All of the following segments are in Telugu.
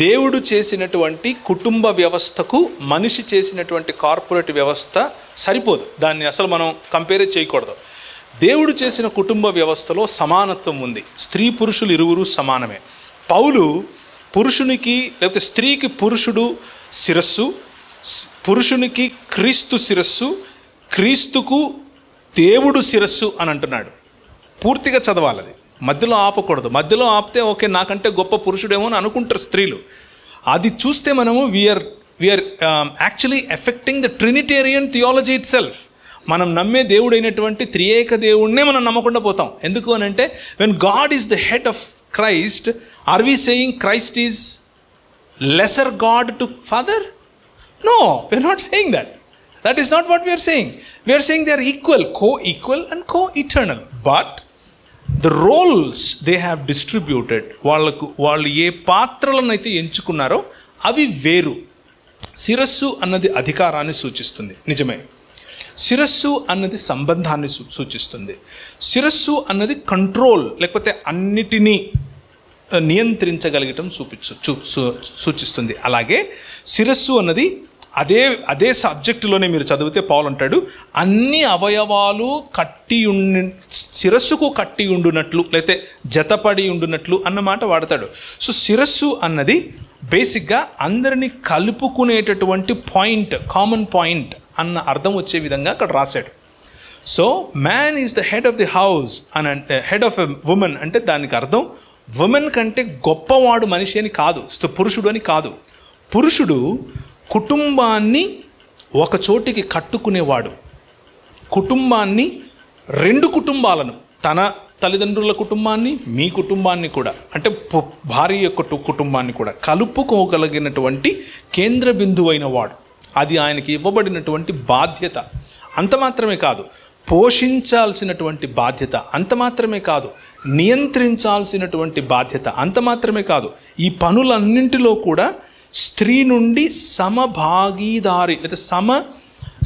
దేవుడు చేసినటువంటి కుటుంబ వ్యవస్థకు మనిషి చేసినటువంటి కార్పొరేట్ వ్యవస్థ సరిపోదు. దాన్ని అసలు మనం కంపేర్ చేయకూడదు. దేవుడు చేసిన కుటుంబ వ్యవస్థలో సమానత్వం ఉంది. స్త్రీ పురుషులు ఇరువురు సమానమే. పౌలు పురుషునికి లేకపోతే స్త్రీకి పురుషుడు శిరస్సు, పురుషునికి క్రీస్తు శిరస్సు, క్రీస్తుకు దేవుడు శిరస్సు అని అంటున్నాడు. పూర్తిగా చదవాలి, అది మధ్యలో ఆపకూడదు. మధ్యలో ఆపితే ఓకే నాకంటే గొప్ప పురుషుడేమో అని అనుకుంటారు స్త్రీలు. అది చూస్తే మనము we are actually affecting the trinitarian theology itself. మనం నమ్మే దేవుడైనటువంటి త్రియేక దేవుడినే మనం నమ్మకుండా పోతాం. ఎందుకు అని అంటే when God is the head of Christ, are we saying Christ is lesser God to Father? No, we are not saying that. That is not what we are saying. We are saying they are equal, co-equal and co-eternal. But the roles they have distributed, వాళ్ళు ఏ పాత్రలను అయితే ఎంచుకున్నారో అవి వేరు. శిరస్సు అన్నది అధికారాన్ని సూచిస్తుంది, నిజమే. శిరస్సు అన్నది సంబంధాన్ని సూచిస్తుంది. శిరస్సు అన్నది కంట్రోల్, లేకపోతే అన్నిటినీ నియంత్రించగలగటం సూచిస్తుంది. అలాగే శిరస్సు అన్నది అదే సబ్జెక్టులోనే మీరు చదివితే పౌలు అంటాడు, అన్ని అవయవాలు శిరస్సుకు కట్టి ఉండునట్లు లేకపోతే జతపడి ఉండునట్లు అన్నమాట వాడతాడు. సో శిరస్సు అన్నది బేసిక్గా అందరినీ కలుపుకునేటటువంటి పాయింట్, కామన్ పాయింట్ అన్న అర్థం వచ్చే విధంగా అక్కడ రాశాడు. So man is the head of the house అని అంటే, హెడ్ ఆఫ్ ఎ ఉమెన్ అంటే దానికి అర్థం ఉమెన్ కంటే గొప్పవాడు మనిషి అని కాదు, పురుషుడు అని కాదు. పురుషుడు కుటుంబాన్ని ఒక చోటికి కట్టుకునేవాడు. కుటుంబాన్ని, రెండు కుటుంబాలను, తన తల్లిదండ్రుల కుటుంబాన్ని, మీ కుటుంబాన్ని కూడా, అంటే భార్య యొక్క కుటుంబాన్ని కూడా కలుపుకోగలిగినటువంటి కేంద్ర బిందువు అయిన వాడు. అది ఆయనకి ఇవ్వబడినటువంటి బాధ్యత. అంత మాత్రమే కాదు, పోషించాల్సినటువంటి బాధ్యత. అంత మాత్రమే కాదు, నియంత్రించాల్సినటువంటి బాధ్యత. అంత మాత్రమే కాదు, ఈ పనులన్నింటిలో కూడా స్త్రీ నుండి సమభాగీదారి లేదా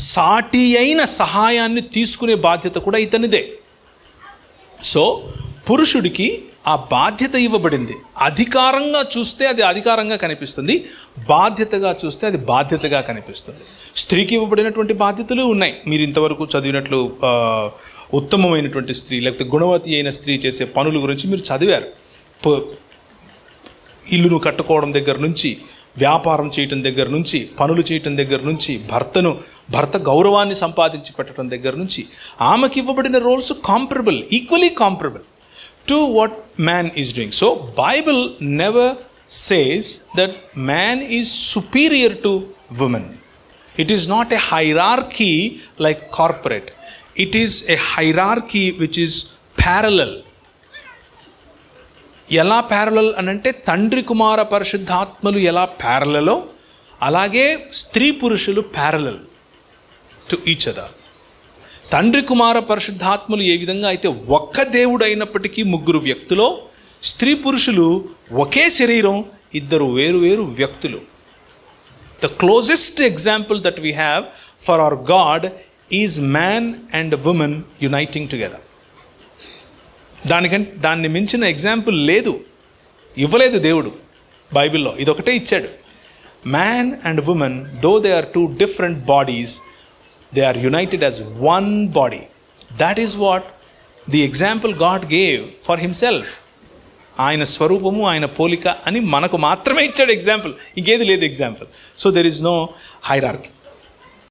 సాటి అయిన సహాయాన్ని తీసుకునే బాధ్యత కూడా ఇతనిదే. సో పురుషుడికి ఆ బాధ్యత ఇవ్వబడింది. అధికారంగా చూస్తే అది అధికారంగా కనిపిస్తుంది, బాధ్యతగా చూస్తే అది బాధ్యతగా కనిపిస్తుంది. స్త్రీకి ఇవ్వబడినటువంటి బాధ్యతలు ఉన్నాయి. మీరు ఇంతవరకు చదివినట్లు ఉత్తమమైనటువంటి స్త్రీ లేకపోతే గుణవతి అయిన స్త్రీ చేసే పనుల గురించి మీరు చదివారు. ఇల్లును కట్టుకోవడం దగ్గర నుంచి, వ్యాపారం చేయటం దగ్గర నుంచి, పనులు చేయటం దగ్గర నుంచి, భర్త గౌరవాన్ని సంపాదించి పెట్టడం దగ్గర నుంచి, ఆమెకి ఇవ్వబడిన roles comparable, equally comparable to what man is doing. So Bible never says that man is superior to woman. It is not a hierarchy like corporate. It is a hierarchy which is parallel. ఎలా ప్యారలల్ అనంటే తండ్రి కుమార పరిశుద్ధాత్మలు ఎలా ప్యారలలో, అలాగే స్త్రీ పురుషులు ప్యారలల్ టు ఈచ్ అదర్. తండ్రి కుమార పరిశుద్ధాత్మలు ఏ విధంగా అయితే ఒక్క దేవుడు అయినప్పటికీ ముగ్గురు వ్యక్తులో, స్త్రీ పురుషులు ఒకే శరీరం, ఇద్దరు వేరు వేరు వ్యక్తులు. The closest example that we have for our God is man and woman uniting together. దాన్ని మించిన ఎగ్జాంపుల్ లేదు, ఇవ్వలేదు దేవుడు బైబిల్లో. ఇదొకటే ఇచ్చాడు. Man and woman, though they are two different bodies, they are united as one body. That is what the example God gave for himself. ఆయన స్వరూపము, ఆయన పోలిక అని మనకు మాత్రమే ఇచ్చాడు ఎగ్జాంపుల్, ఇంకేది లేదు example. So there is no hierarchy.